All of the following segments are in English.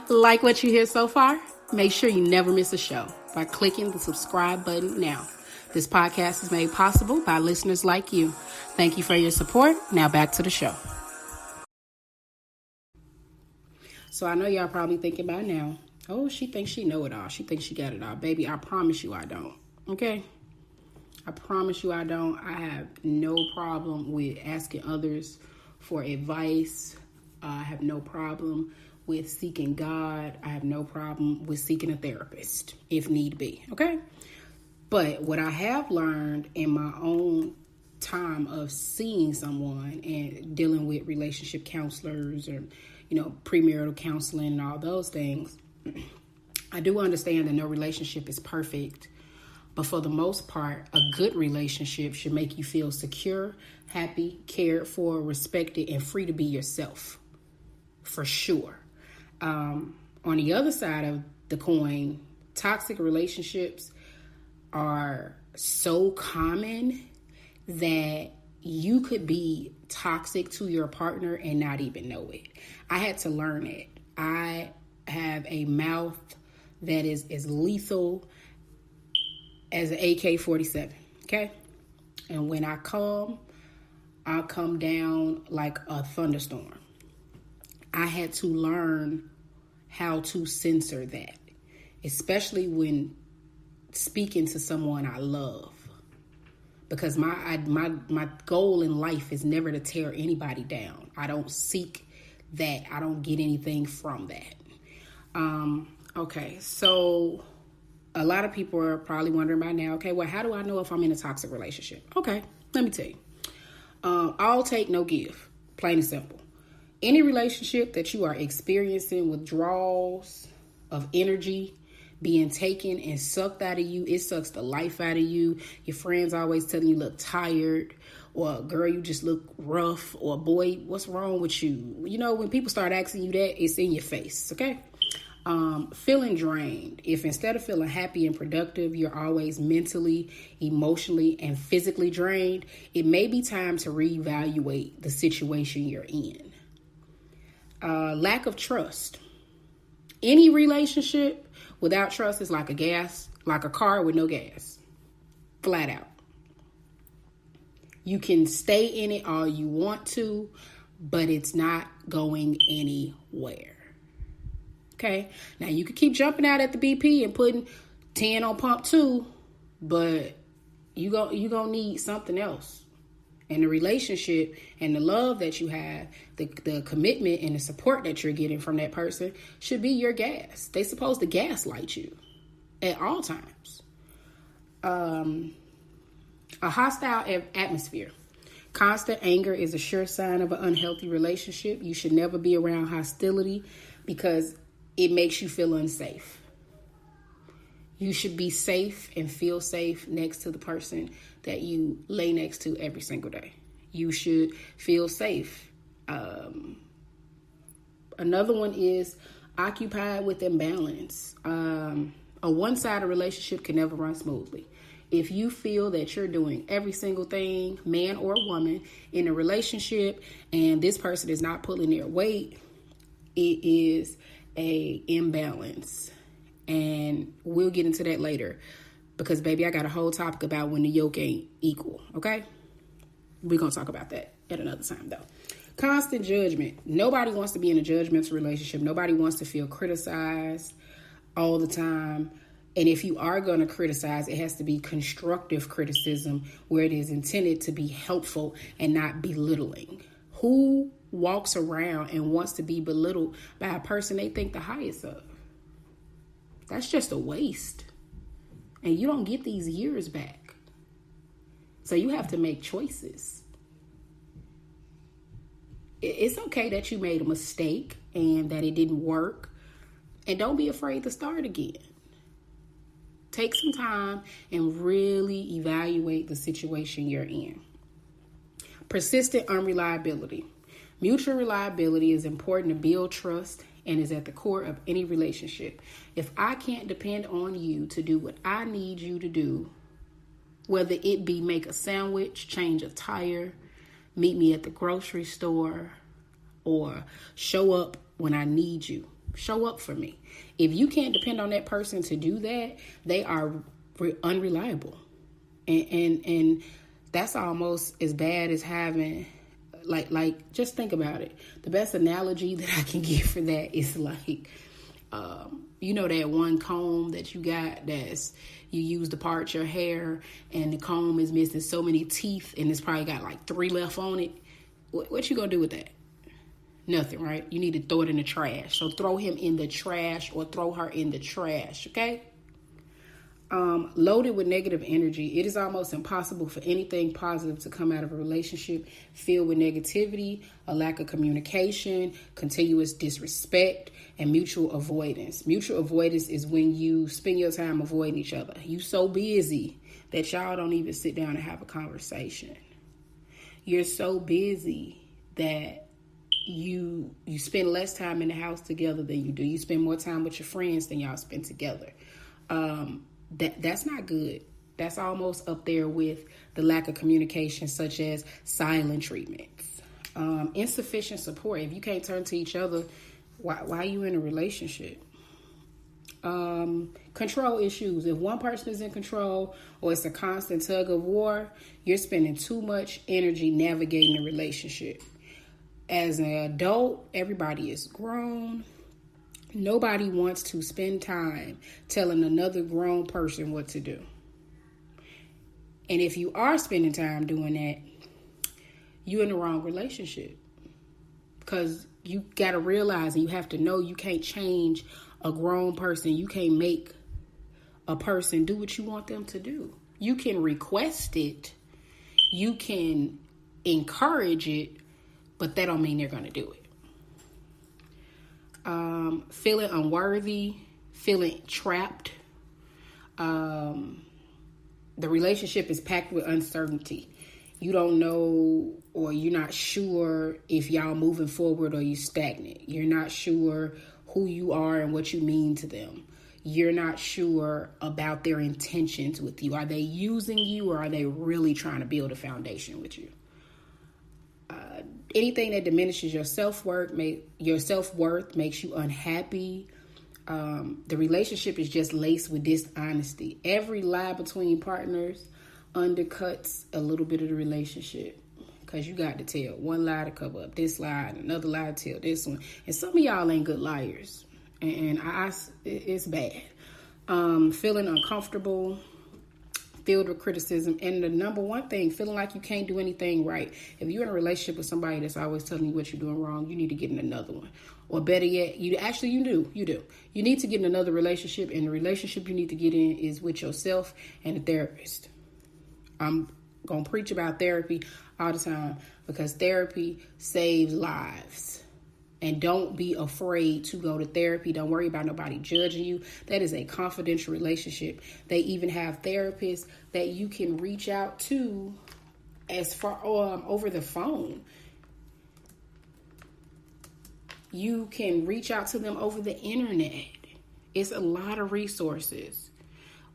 Like what you hear so far? Make sure you never miss a show by clicking the subscribe button now. This podcast is made possible by listeners like you. Thank you for your support. Now back to the show. So I know y'all probably thinking by now, oh, she thinks she know it all. She thinks she got it all. Baby, I promise you I don't. Okay? I promise you I don't. I have no problem with asking others for advice. I have no problem with seeking God. I have no problem with seeking a therapist if need be. Okay? But what I have learned in my own time of seeing someone and dealing with relationship counselors or, premarital counseling and all those things, I do understand that no relationship is perfect. But for the most part, a good relationship should make you feel secure, happy, cared for, respected, and free to be yourself. For sure. On the other side of the coin, toxic relationships are so common that you could be toxic to your partner and not even know it. I had to learn it. I have a mouth that is as lethal as an AK-47, okay? And when I come down like a thunderstorm. I had to learn how to censor that, especially when speaking to someone I love. Because my goal in life is never to tear anybody down. I don't seek that. I don't get anything from that. Okay, so a lot of people are probably wondering by now, okay, well, how do I know if I'm in a toxic relationship? Okay, let me tell you. All take, no give. Plain and simple. Any relationship that you are experiencing withdrawals of energy, being taken and sucked out of you, it sucks the life out of you. Your friends always telling you look tired, or girl, you just look rough, or boy, what's wrong with you? When people start asking you that, it's in your face, okay? Feeling drained. If instead of feeling happy and productive, you're always mentally, emotionally, and physically drained, it may be time to reevaluate the situation you're in. Lack of trust. Any relationship without trust is like a car with no gas. Flat out. You can stay in it all you want to, but it's not going anywhere. Okay? Now, you can keep jumping out at the BP and putting 10 on pump 2, but you gonna need something else. And the relationship and the love that you have, the commitment and the support that you're getting from that person should be your gas. They're supposed to gaslight you at all times. A hostile atmosphere. Constant anger is a sure sign of an unhealthy relationship. You should never be around hostility because it makes you feel unsafe. You should be safe and feel safe next to the person that you lay next to every single day. You should feel safe. Another one is occupied with imbalance. A one-sided relationship can never run smoothly. If you feel that you're doing every single thing, man or woman, in a relationship, and this person is not pulling their weight, it is a imbalance. And we'll get into that later because, baby, I got a whole topic about when the yoke ain't equal, okay? We're going to talk about that at another time, though. Constant judgment. Nobody wants to be in a judgmental relationship. Nobody wants to feel criticized all the time. And if you are going to criticize, it has to be constructive criticism where it is intended to be helpful and not belittling. Who walks around and wants to be belittled by a person they think the highest of? That's just a waste. And you don't get these years back. So you have to make choices. It's okay that you made a mistake and that it didn't work. And don't be afraid to start again. Take some time and really evaluate the situation you're in. Persistent unreliability. Mutual reliability is important to build trust and is at the core of any relationship. If I can't depend on you to do what I need you to do, whether it be make a sandwich, change a tire, meet me at the grocery store, or show up when I need you Show up for me. If you can't depend on that person to do that, they are unreliable. And that's almost as bad as having, like, just think about it. The best analogy that I can give for that is like, you know, that one comb that you got you use to part your hair, and the comb is missing so many teeth, and it's probably got like 3 left on it. What you gonna do with that? Nothing, right? You need to throw it in the trash. So throw him in the trash or throw her in the trash, okay? Loaded with negative energy. It is almost impossible for anything positive to come out of a relationship filled with negativity, a lack of communication, continuous disrespect, and mutual avoidance. Mutual avoidance is when you spend your time avoiding each other. You so busy that y'all don't even sit down and have a conversation. You're so busy that you spend less time in the house together than you do. You spend more time with your friends than y'all spend together. That's not good. That's almost up there with the lack of communication, such as silent treatments. Insufficient support. If you can't turn to each other, why are you in a relationship? Control issues. If one person is in control or it's a constant tug of war, you're spending too much energy navigating a relationship. As an adult, everybody is grown. Nobody wants to spend time telling another grown person what to do. And if you are spending time doing that, you're in the wrong relationship. Because you got to realize and you have to know you can't change a grown person. You can't make a person do what you want them to do. You can request it. You can encourage it, but that don't mean they're going to do it. Feeling unworthy, feeling trapped. The relationship is packed with uncertainty. You don't know, or you're not sure if y'all moving forward or you stagnant. You're not sure who you are and what you mean to them. You're not sure about their intentions with you. Are they using you, or are they really trying to build a foundation with you? Anything that diminishes your self-worth makes you unhappy. The relationship is just laced with dishonesty. Every lie between partners undercuts a little bit of the relationship, because you got to tell one lie to cover up this lie and another lie to tell this one. And some of y'all ain't good liars, and it's bad. Feeling uncomfortable, filled with criticism, and the number one thing, feeling like you can't do anything right. If you're in a relationship with somebody that's always telling you what you're doing wrong, you need to get in another one. Or better yet, you do. You need to get in another relationship, and the relationship you need to get in is with yourself and a therapist. I'm going to preach about therapy all the time, because therapy saves lives. And don't be afraid to go to therapy. Don't worry about nobody judging you. That is a confidential relationship. They even have therapists that you can reach out to as far over the phone. You can reach out to them over the internet. It's a lot of resources.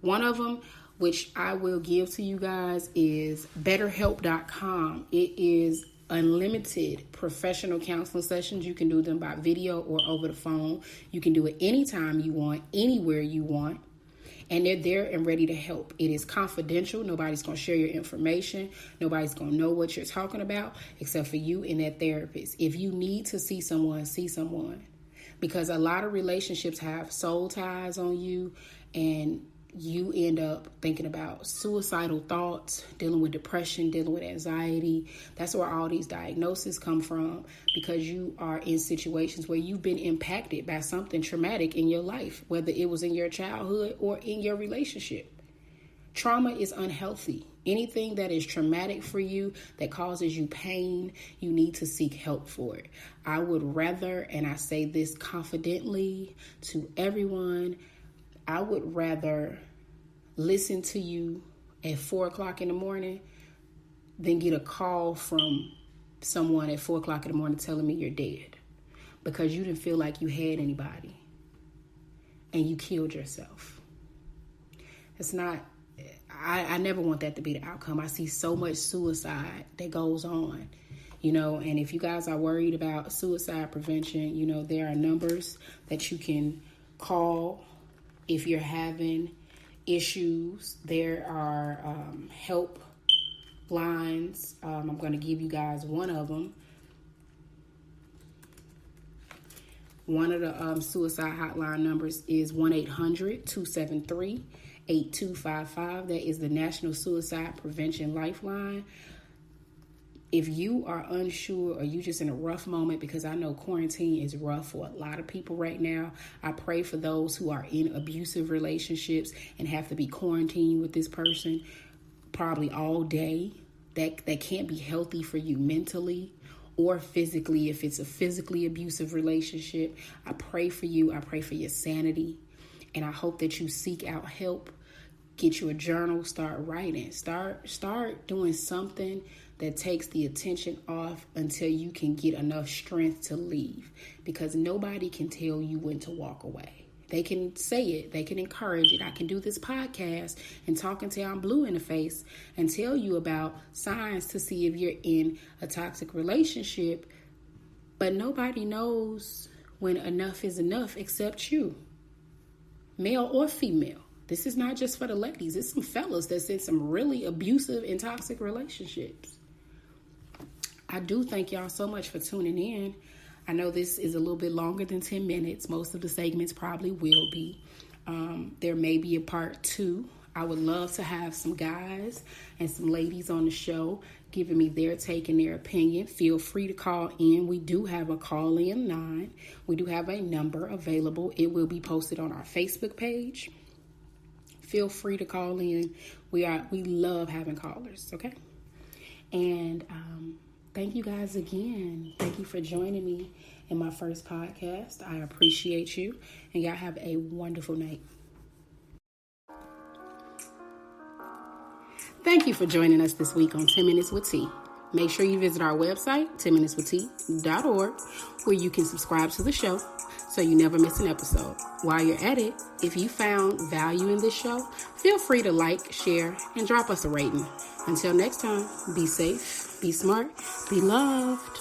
One of them, which I will give to you guys, is betterhelp.com. It is unlimited professional counseling sessions. You can do them by video or over the phone. You can do it anytime you want, anywhere you want. And they're there and ready to help. It is confidential. Nobody's going to share your information. Nobody's going to know what you're talking about except for you and that therapist. If you need to see someone, see someone. Because a lot of relationships have soul ties on you, and you end up thinking about suicidal thoughts, dealing with depression, dealing with anxiety. That's where all these diagnoses come from, because you are in situations where you've been impacted by something traumatic in your life, whether it was in your childhood or in your relationship. Trauma is unhealthy. Anything that is traumatic for you, that causes you pain, you need to seek help for it. I would rather, and I say this confidently to everyone, I would rather listen to you at 4 o'clock in the morning than get a call from someone at 4 o'clock in the morning telling me you're dead because you didn't feel like you had anybody and you killed yourself. It's not, I never want that to be the outcome. I see so much suicide that goes on. And if you guys are worried about suicide prevention, there are numbers that you can call if you're having issues. There are help lines. I'm going to give you guys one of them. One of the suicide hotline numbers is 1-800-273-8255. That is the National Suicide Prevention Lifeline. If you are unsure or you just in a rough moment, because I know quarantine is rough for a lot of people right now, I pray for those who are in abusive relationships and have to be quarantined with this person probably all day. That can't be healthy for you mentally or physically. If it's a physically abusive relationship, I pray for you. I pray for your sanity. And I hope that you seek out help. Get you a journal, start writing, start doing something that takes the attention off until you can get enough strength to leave, because nobody can tell you when to walk away. They can say it, they can encourage it. I can do this podcast and talk until I'm blue in the face and tell you about signs to see if you're in a toxic relationship, but nobody knows when enough is enough except you, male or female. This is not just for the ladies. It's some fellas that's in some really abusive and toxic relationships. I do thank y'all so much for tuning in. I know this is a little bit longer than 10 minutes. Most of the segments probably will be. There may be a part 2. I would love to have some guys and some ladies on the show giving me their take and their opinion. Feel free to call in. We do have a call-in line. We do have a number available. It will be posted on our Facebook page. Feel free to call in. We love having callers, okay? And thank you guys again. Thank you for joining me in my first podcast. I appreciate you. And y'all have a wonderful night. Thank you for joining us this week on 10 Minutes with T. Make sure you visit our website, 10minuteswitht.org, where you can subscribe to the show so you never miss an episode. While you're at it, if you found value in this show, feel free to like, share, and drop us a rating. Until next time, be safe, be smart, be loved.